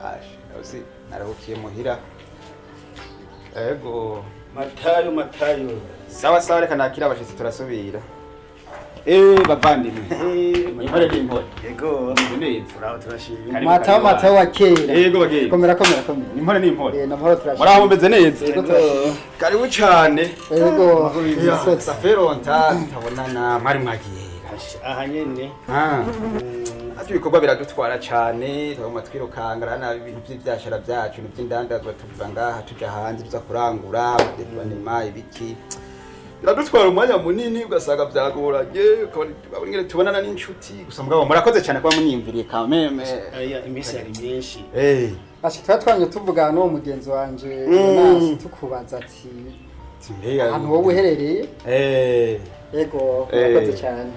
Ashi, uzi naruhukiye muhira. Ego. Matayo. Sawa sawa reka nakira abashitsi turasubira. Bavandimwe. Impore n'impore. Yego. Neza. Uraho turashimye. Matayo wa kera. Yego bageye. Komera. Impore n'impore. Namahoro turashimye. Muraho meze neza. Yego turashimye. Karibu cyane. Yego. Saferonta tabonana mwari mwagiye. Aha nyene. Ati bikorwa biradutwara cyane, twagomba twirukangara na ibintu by'ibyashara byacu n'iby'indandazwa tuva ngaha tuja hanze tuza kurangura, banema ibiki. Biradutwara umwanya munini ugasanga byagoranye, ukabona tubonana n'inshuti, gusa mugabo murakoze cyane kuba munyimviriye kameme. Aya imisi ari myinshi. Ashi twatwanye tuvugana n'uwo mugenzi wanje nasi tukubaza ati ahantu wowe uherereye? Yego, murakoze cyane.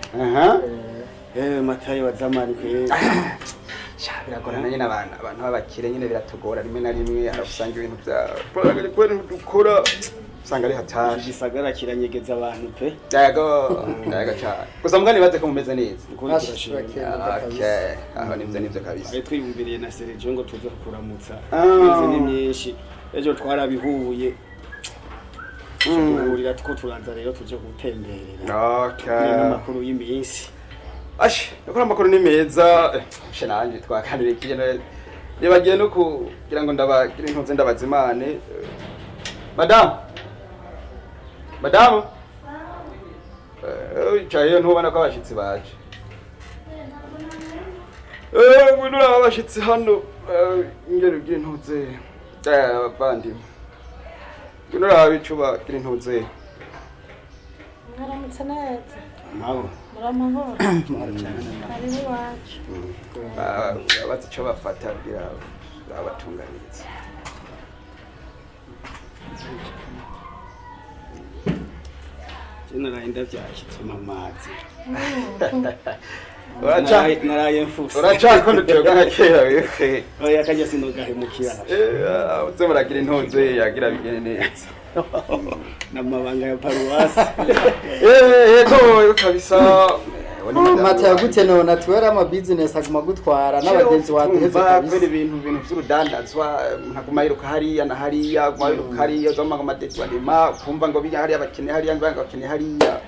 Matayo wa zamani kwe. Biragorana nyine abantu babakire nyine biratugora rimwe na rimwe arasanga ibintu bya poragaje kwene dukora usanga ari hataje gisagara kiranyegeza abantu pe. Yego cyane. Gusa mugani baze ko mumeze neza. Okay. Aho nivyo kabisa. Ari twiyumviriye na Sergio ngo tuze kuramutsa. Izi ni myinshi. Ejo twarabihuye. Tururira two turanza rero tuje gutemberera. Okay. N'amakuru y'imisi. Ashi, nakora amakuru ni meza. Nanje twakanire ikije nibagiye no kugira ngo ndabagire intuze ndabazimane. Madam. Chayo ntubona ko abashitsi baje. Bunura abashitsi hano ingero ugire intuze. Bandi. Bunura abicuba gire intuze. Mwaramutse neza. Nawo. Muramahoro. Karibu iwacu. Abazi icyo bafata abatunganiriza. Naraye ndavyakitse mamazi. Naraye mfusa. Uracakunda utoga nka kera wewe. Oya kajya sinogahemukira. Uze muragira intunze yagira bigene neza. Namabanga ya paruwasi. Yego kabisa. Matayo gute none twera ama business aguma gutwara n'abagenzi waduheze kabisa. Ibintu by'urudandazwa ntaguma yiruka hariya na hariya, guma yiruka hariya zoma ngo madetwa ndima kumva ngo biri hariya bakene hariya ngo bakene hariya.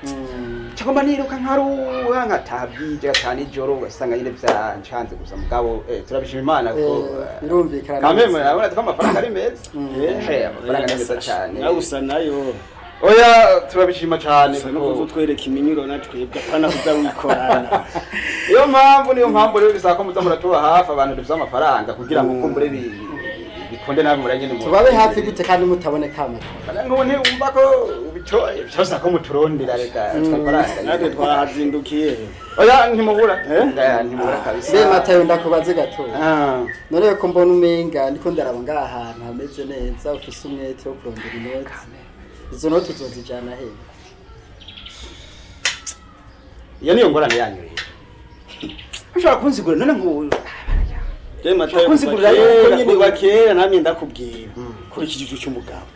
Cyangwa niruka nkaruha nkatabwije gatani joro ugasanga nyine byancanze gusa mugabo turabishima Imana ko birumvikana. Kameme urabona ko amafaranga ari meza. Amafaranga ni meza cyane. Nawe usa nayo. Oya turabishima cyane kuko twereka iminyuro natwebwe kana kuza wikorana. Niyo mpamvu rero bisaka muza muratuba hafi abantu dufite amafaranga kugira ngo kumbure bikonde nabi muranye ni tubabe hafi gute kandi mutabone kamera. Ngo ntiwumva ko ubitoye cyose ko muturondera reka amafaranga natwe twahazindukiye. Oya ntimubura ntimubura kabisa. Be Matayo ndakubaze gato. None ko mbona umenga ndiko ndaraba ngaha ahantu hameze neza ufise umwete wo kurondera inoti. Izo noti tuzozijana he? Iyo niyo ngorane yanyu rero. Ushaka kunzigura none ngo Matayo kunzigura yuko nyine bakera namye ndakubwira kuri kijiju cy'umugabo.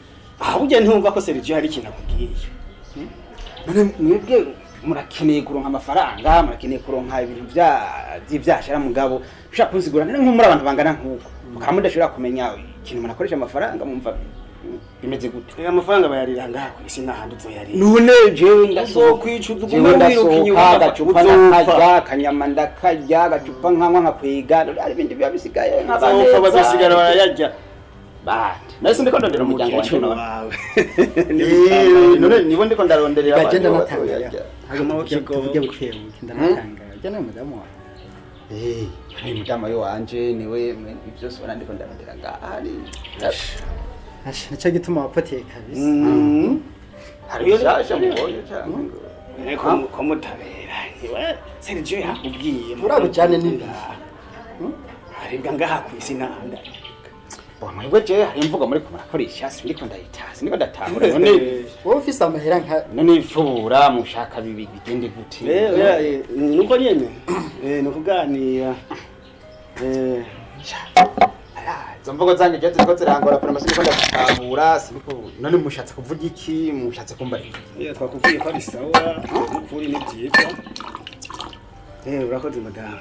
Aha burya ntumva ko Sergio hari ikintu akubwiye. None mwebwe murakeneye kuronka amafaranga, murakeneye kuronka ibintu by'ibyashara mugabo. Ushaka kunzigura none nko muri abantu bangana nkuko. Mukamudashobora kumenya ikintu munakoresha amafaranga mumva bimeze gute. Amafaranga bayarira ngaha ku isi nahandi uzoyarira. None jewe ndazokwicuza uguma wiruka inyuma gacupa nakarya kanyama ndakarya gacupa nkankwa nkakwiga ari ibindi biba bisigaye nk'abantu bazosigara barayarya. Bandi nase ndiko ndondera umuryango wawe. None nibo ndiko ndaronderera abantu. Bagenda natanga. Haguma tuvuge bukebuke ndanatanga. Jana mudamu wawe. Hari mudamu yo wanje niwe byose ubona ndiko ndarondera ngahari. Nicyo gituma wapoteye kabisa. Hari byasha mubonye cyangwa ngo ko mutabera. Niwe Sergio yakubwiye. Murabujane n'inda. Haribwa ngaha ku isi nahandi. Mwebwe je hari imvugo muri kumurakoresha ndiko ndayitazi ndiko ndatahura none wowe ufise amahera nka none ivura mushaka bibi bigende gute nuko nyene nukuganira izo mvugo zanjye je ziko zirangora kuri amasiko ndiko ndatahura siko none mushatse kuvuga iki mushatse kumbara iki twakubwiye ko ari sawa kuri ni byiza urakoze madame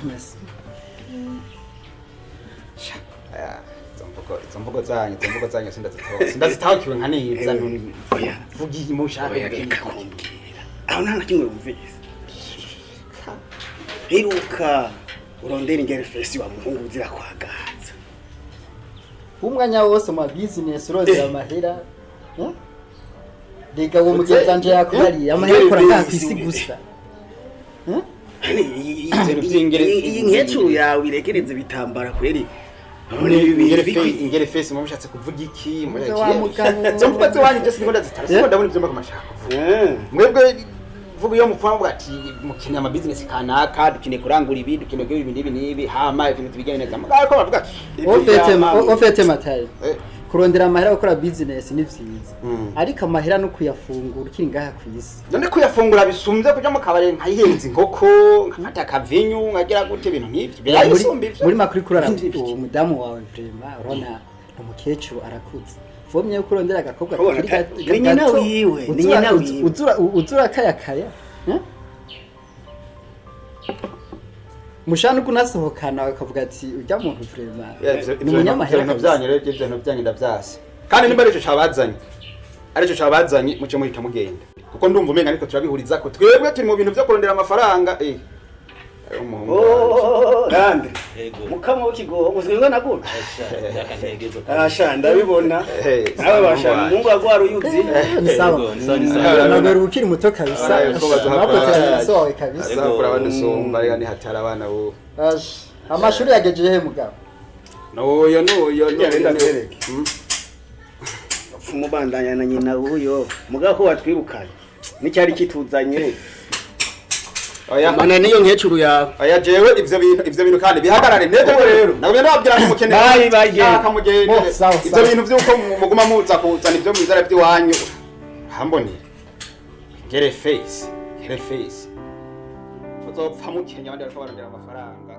merci izo mvugo zanyu sindazitahukiwe nka neza oya vuga iyi mushaka reka kumbwira aho nta na kimwe wumvise heruka urondera ingere fesi wa muhungu uzira kwagaza umwanya wose mu business urozera amahera rega uwo mugenzi wanje yakubariye amahera akora nta kwisi gusa iyi nkecuru yawe irekereze bitambara kweri ingere fesi mushatse kuvuga iki zo mvuga zo wanje just ngoda zitara ndabona ibyo mashaka mwebwe vuga iyo mupfamba ati mukeneye ama business kanaka dukeneye kurangura ibi dukeneye gukora ibindi nibi hama ibintu tubigene neza mugabo ko bavuga ofete matari kurondera amahera gukora business ni vyiza ariko amahera no kuyafungura ukiri ngaha kwisi none kuyafungura bisumvye kuja mu kabare nkayihenze inkoko nkafata akavinyu nkagira gute ibintu nk'ivyo birayisumba ivyo muri makuru kurara umudamu wawe vrema urona umukecuru arakuze vomye kurondera agakobwa ni nyina wiwe uzura kaya mushana kunasohokana bakavuga ati ujya muntu vrema ni umunyamahera byanyu rero ibyo byanyu ndavyase kandi nimba arico cabazanye muce muhita mugenda kuko ndumva umenga ariko turabihuriza ko twebwe turi mu bintu byo kurondera amafaranga Rande. Mukamo w'ikigogo uzwinga nagura. Asha ndabibona. Nawe basha mungu agwara uyuzi. Sawa. Nagara ukiri muto kabisa. Mapotera sowe kabisa. Kurabana somba rega ni hatara abana bo. Amashuri yagejeje he mugabo? Noyo ngenda bereke. Fumo bandanya na nyina uyo. Mugabo ko watwirukanye. Nicyari kituzanye. Oya mana niyo nkecuru yawe. Oya jewe ivyo bintu kandi bihagarare neza rero. Nagwe nababwira ko mukeneye. Akamugende. Ivyo bintu vyuko muguma muza kuzana ivyo mwizara by'iwanyu. Hambonire. Gere face. Uzopfa mukenya abandi bariko barondera amafaranga.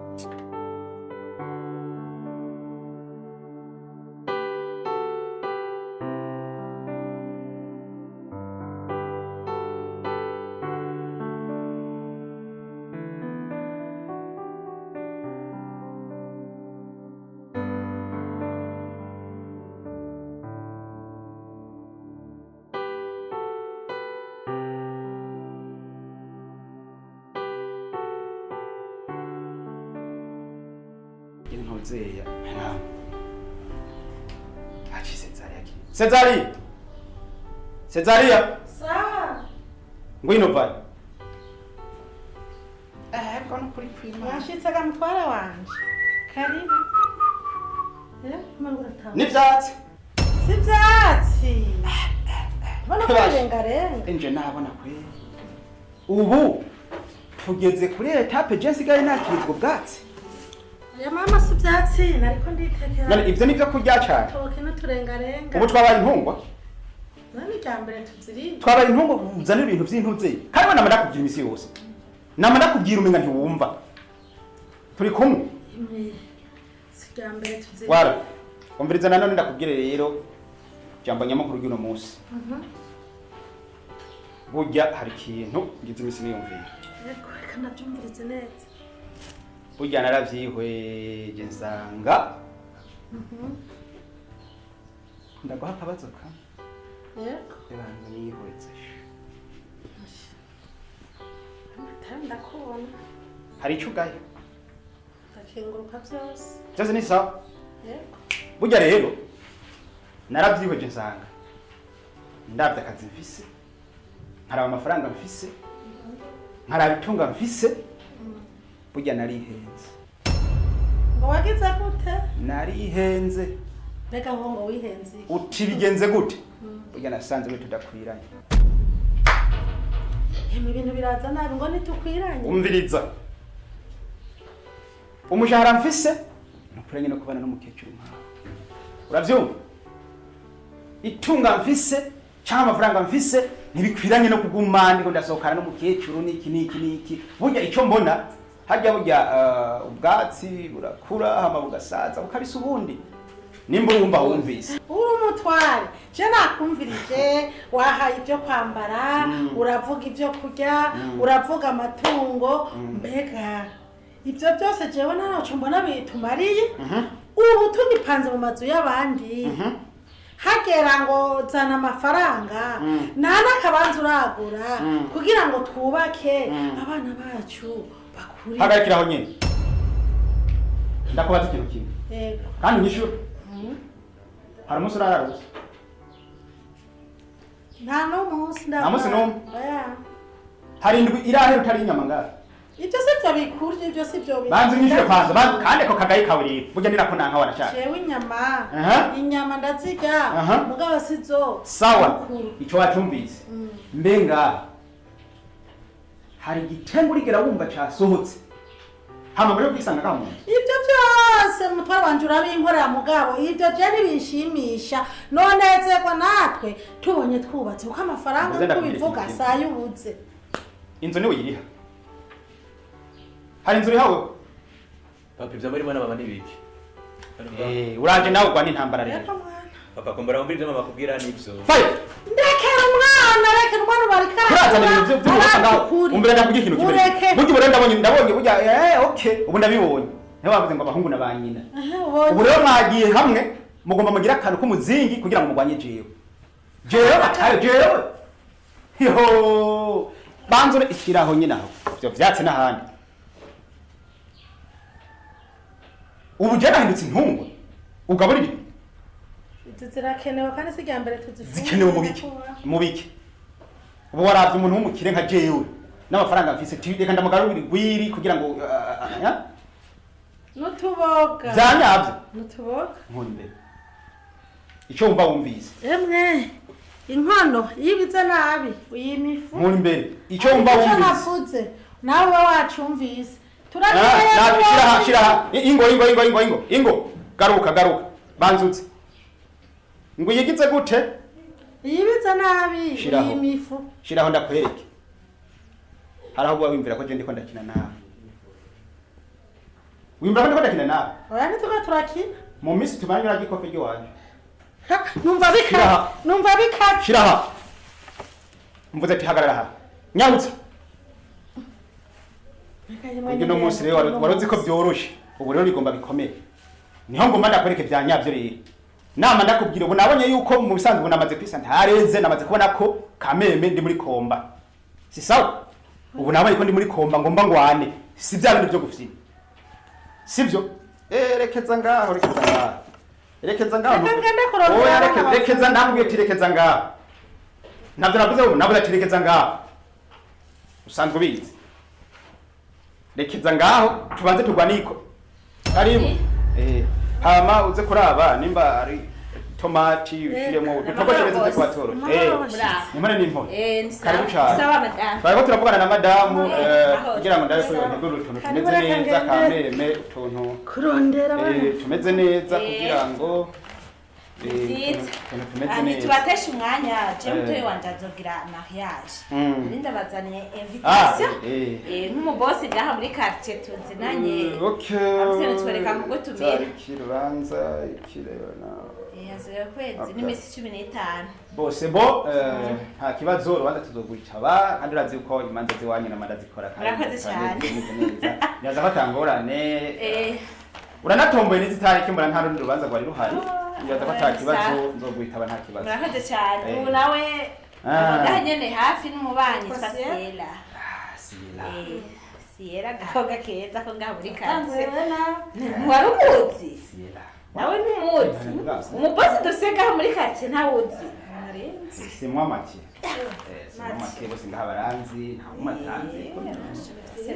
Zeya. Achi Cezaria. Sawa. Ngwino vai. Kono kuri prima. Yashitse gamutwara wanje. Karibu. Mangura tamu. Nivyatsi. Sivyatsi. Bana kurengarenga. Enje nabona kwe. Ubu tugeze kuri etape Jessica inakirizwa bwatsi. Ya mama sivyatsi nariko nditekera. None ivyo nivyo kurya cyane. Toke no turengarenga. Ubu twabaye intungwa. Nani cyambere tuziri. Twabaye intungwa uzana ibintu vy'intuze. Kandi bana manda kugira imisi yose. Namanda kugira umenga ntiwumva. Turi kumwe. Sicyambere tuziri. Wara. Umviriza nanone ndakubwire rero jambo nyamakuru y'uno munsi. Burya hari ikintu ngize imisi niyumviye. Eko reka nabyumvirize neza. Burya naravyihweje nsanga ndaguha akabazo ka yego ebanza nihweze ndakubona hari ico ugaye ndakenguruka byose ni sawa yego burya rero naravyihweje nsanga ndavye akazi mfise nkaraba amafaranga mfise nkaraba itunga mfise burya narihenze. Ngo wagize gute? Narihenze. Reka ngo wihenze. Uti bigenze gute? Burya nasanze we tudakwiranye. Mu bintu biraza nabi ngo nitukwiranye. Umviriza. Umushahara mfise nukuranye no kubana n'umukecuru nkawe. Uravyumva? Itunga mfise cyangwa amafaranga mfise ntibikwiranye no kugumana ngo ndasohokana n'umukecuru niki. Burya icyo mbona hajya burya ubwatsi burakura hama bugasaza bukarisa ubundi nimba urumva wumvise uri umutware je nakumvirije wahaye ibyo kwambara uravuga ibyo kurya uravuga amatungo mbega ibyo byose jewe ntacyo mbona bitumariye ubu tugipanze mu mazu y'abandi hagera ngo zana amafaranga nta n'akabanza uragura kugira ngo twubake abana bacu bakure hagarikiraho nyine ndakubaza ikintu kimwe kandi nyishyura hari umunsi urararutse nta n'umunsi nta munsi n'umwe hari indwi irahera utari inyama ngaha ibyo si byo bikurya ibyo si byo banze unyishyure kwanza kandi ako kagayi kaburira burya ni nako nanka wanashaka jewe inyama ndazirya mugabo si zo sawa icyo wacumvise mbe ngaha hari igitengo urigera wumva casohotse hama mbere yo kwisanga ngaha muntu ibyo byose mutware wanje urabinkorera mugabo ibyo je ntibishimisha nonezerwa natwe tubonye twubatse kuko amafaranga kubivuga sayubuze inzu niwe uyiriha hari inzu irihawe papa ibyo barimo n'ababa n'ibiki uraje nawe ugwa n'intambara rero papa kumbura wumva ibyo mama bakubwira n'ibyo ndekera umwana bari kurazana ibintu by'ubusa ngaho umbere ndakugira ikintu kimwe burya ndabonye burya okay ubu ndabibonye niho bavuze ngo abahungu na ba nyina ubu rero mwagiye hamwe mugomba mugira akantu k'umuzingi kugira ngo mugwanye jewe atari jewe yo banzure ikiraho nyine aho ibyo vyatse n'ahandi ubu je nahindutse intungwa ugaburira zirakenewe kandi si rya mbere tuzifungura zikenewe mu biki ubu waravye umuntu w'umukire nka jewe n'amafaranga mfise reka ndamugarurira igwiri kugira ngo nutuboga vyanyavye nutuboga nkuri imbere ico wumva wumvise emwe inkono yibize nabi uyimifu nkuri imbere ico wumva wumvise nawe wacumvise shiraha ingo garuka banzutse ngo yigize gute yibize nabi uyimifu shiraho ndakwereke haraho bwa wimvira ko je ndiko ndakina nawe wimbira ko ndiko ndakina nawe oya nituka turakina mu misi tumanyura gikofe ryo wanje numva bika shiraha mvuze ati hagarara ha nyarutsa Kugira no munsi rero warozi ko byoroshe ubu rero bigomba bikomeye niho ngomba ndakwereke bya nyabyo rero nama ndakubwira ubu nabonye yuko mu bisanzwe ubu namaze kwisa ntareze namaze kubona ko kameme ndi muri komba si sawa ubu nabonye ko ndi muri komba ngomba ngwane si bya bintu byo gufyina sibyo rekeza ngaho rekeza ndambwiye ati rekeza ngaho nabyo navuze ubu navuze ati rekeza ngaho usanzwe ubizi rekeza ngaho tubanze tugwaniko karibu hama uze kuraba nimba ari tomati ushiremo dutogoshereze cyo kwatoro nimane nimpo karibu cyane sawa madam bariko turavugana na madamu kugira ngo ndabe ko yontegura utuntu tumeze neza kameme utuntu kurondera tumeze neza kugira ngo tubatesha umwanya je mutoyi wanje azogira mariage ninda bazaniye invitation nk'umubosi ngaha muri quartier tuzinanye okay twereka ngo tumera ikibanza ikireba yazoye kwezi n'imisi 15 bose bo nta kibazo rwanda tuzogwitaba kandi urazi uko imanza ziwanyu na manda zikora murakoze cyane nyaza batangorane uranatomboye n'izitariki mbona nta rundi rubanza rwari ruhari nyaza bata kibazo nzogwitaba nta kibazo murakoze cyane ubu nawe ndahanyene hafi n'umubanyi twasela Sierra gakoga keza ko ngaho muri kanse wari umuzi nawe n'umuzi umubosi duseka muri kanse ntawuzi simwa make make bose ngaha baranzi nta umatanze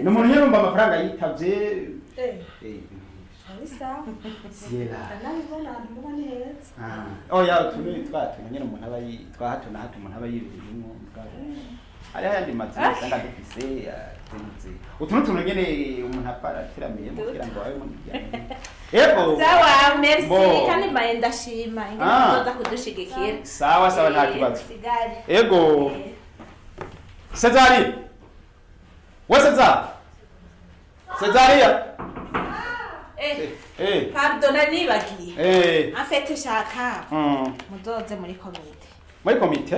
n'umuntu nyirumva amafaranga yitavye Sierra oya tuni nyine umuntu aba twahato na hato umuntu aba yibirimo ari ayandi mazi usanga dufise utuntu nyene umuntu apara tiramiye kugira ngo abe mu yego sawa merci kandi mbaye ndashima ingene tuza kudushigikira sawa nta kibazo yego Cezari Cezaria pardon nibagiye en fait shaka muzoze muri komite muri komite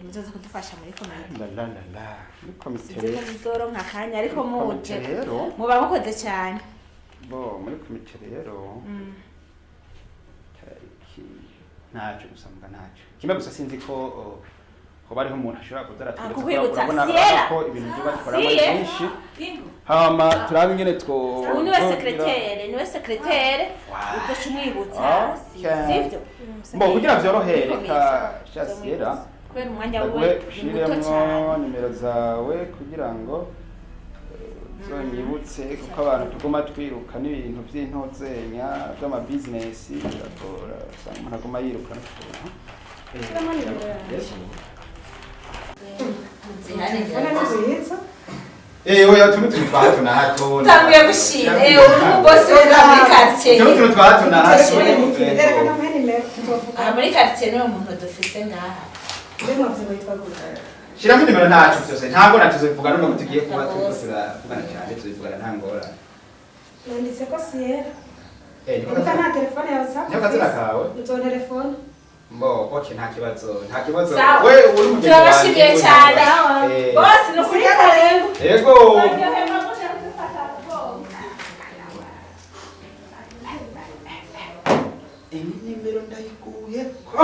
muzoza kudufasha muri komite la muri komite rero muzoronka akanya ariko muje rero muba mukoze cyane bo muri komite rero ntacyo gusambwa ntacyo kimwe gusa sinzi ko bariho umuntu ashobora kuzaratwibutsa ko ibintu byo bakora muri byinshi hama turabe ingene niwe sekretere uzoca umwibutsa sivyo mbo kugira vyorohere ka Shasiera kubera umwanya wiwe ushiremwo nimero zawe kugira ngo zonyibutse kuko abantu tuguma twiruka n'ibintu vy'intozenya by'amabizinesi birakora usanga umuntu aguma yiruka oya tunu twa hato na hato tanguye gushira umubosi wo muri quartier tunu twa hato na hato muri quartier niwe muntu dufite ngaha shiramo nimero ntacu cyose ntabwo natuzovuga no tugiye kuba turavugana cyane tuzivugana nta ngora nanditse ko Sierra niko nta telefone yawe sa niko kazina kawe uto telefone mbo okay nta kibazo Sawa. wewe uri mu turabashimiye cyane boss no kuri karengo yego iyi nimero ndayikuye ko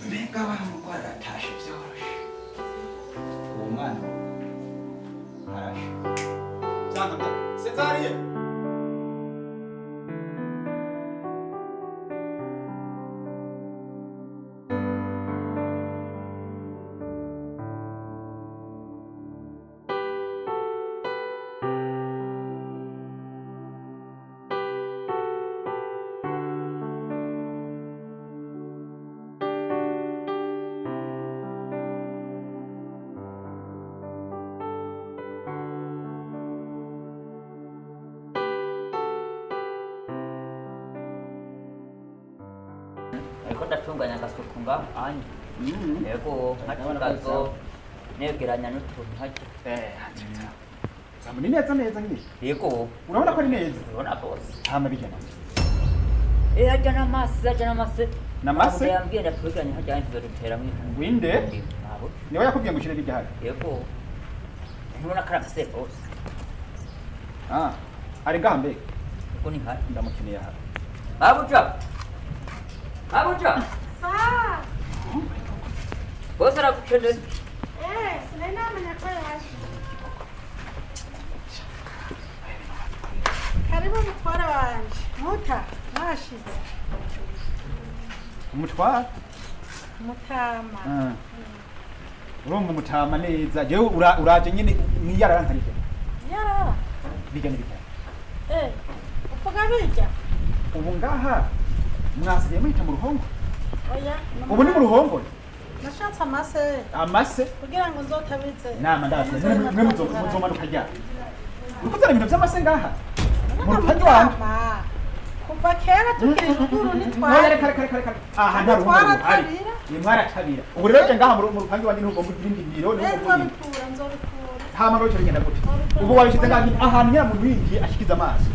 mbega wa mugwara atashe byoroshe uwo mwana arashe cyangwa Cesariye ariko ndatunganya agasuku ngaho anje yego nkatikazo negeranya n'utuntu hake zamuni neza nyine yego urabona ko ari neza urabona bose hama bijana ajya n'amase namase yambwiye ndatwegeranye hajya ntizo dutera mu winde niwe yakubwiye ngo ushire bijya hake yego nkubona karafise bose ari ngaha mbega uko ni hari ndamukeneye aha abuja sa bose aragukeneye sinari namenya ko yaje karibu mutware wanje muta mwashitse umutwara mutama urumva umutama neza jewe uraje nyine mwiyarara ntarije yarara bijya n'ibijya uvuga bijya ubu ngaha mwasigaye muhita mu ruhongo oya ubu ni mu ruhongo nashatse amase kugira ngo nzotabize nama ndaje mwe muzomanuka ryari uko zara ibintu by'amase ngaha mu rupangi wanje kuva kera tukiri ruguru nitwara kare aha nta ruhongo ruhari ni mwaratabira ubu rero je ngaha mu rupangi wanje n'ubwo irindi biro n'ubwo nzobikura hama ngo bigenda gute ubu wabishize ngaha ahantu nyira mu rwingi ashikiza amaso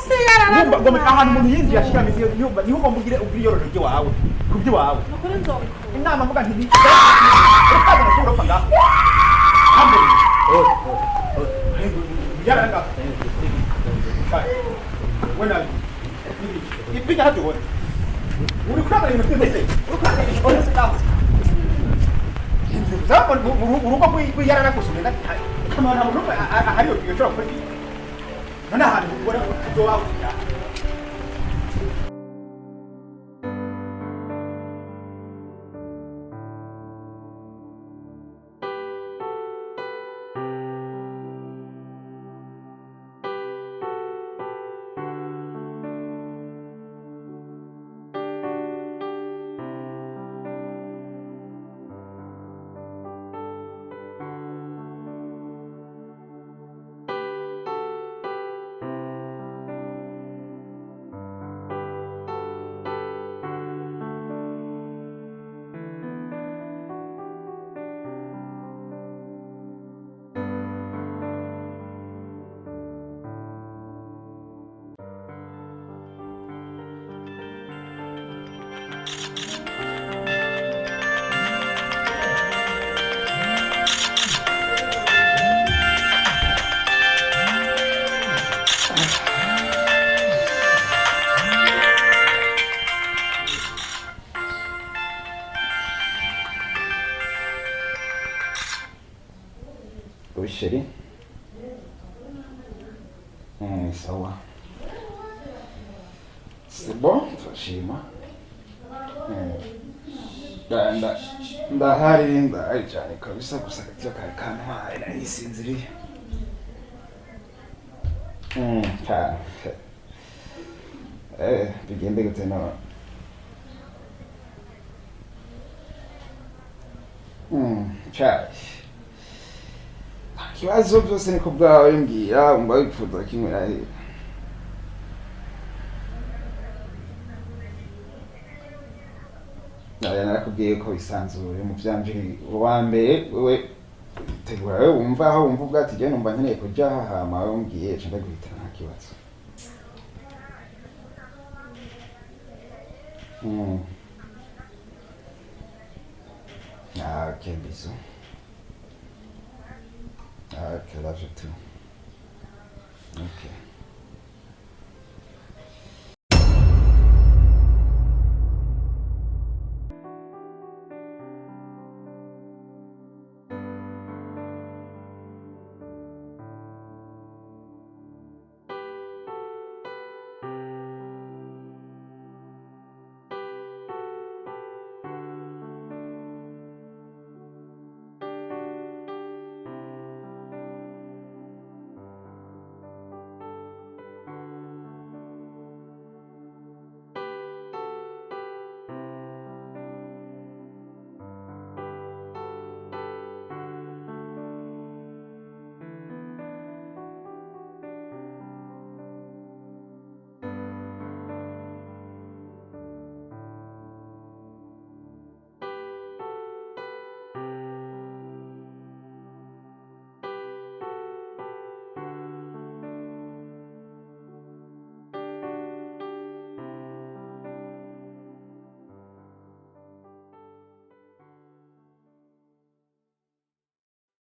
se yarara ngo ahantu umuntu yinjiye ashikamiza iyo nyumba niho ugomba ugire ubwiyororo ryawe kubyiwawe nukuri nzobikura inama mvuga nti uraza no kurofa ngaho hamwe yaranga wena ipiga hadi wona uri kuraba ibintu byose uri kuraba ibintu byose ngaho zabo urugo kwiyarana kusumena kama na muntu ahari yo cyo kuri none ahantu ubona uzoba Oui, chérie. Sawa. C'est bon, turashima. Ndahari cyane kabisa gusa gatyo kari kantwaye narisinziriye. Cyane. Bigende gute no? Cyane. Ikibazo byose niko bwawe mbwira umva wifuza kimwe ari. Narakubwiye ko bisanzuye mu byanje wa mbere wewe tegura wewe wumva aho wumva ubwati je numva nkeneye kujya hama wewe mbwiye nca ndaguhita nta kibazo. Ah, quel bisou. Ah, quel âge tu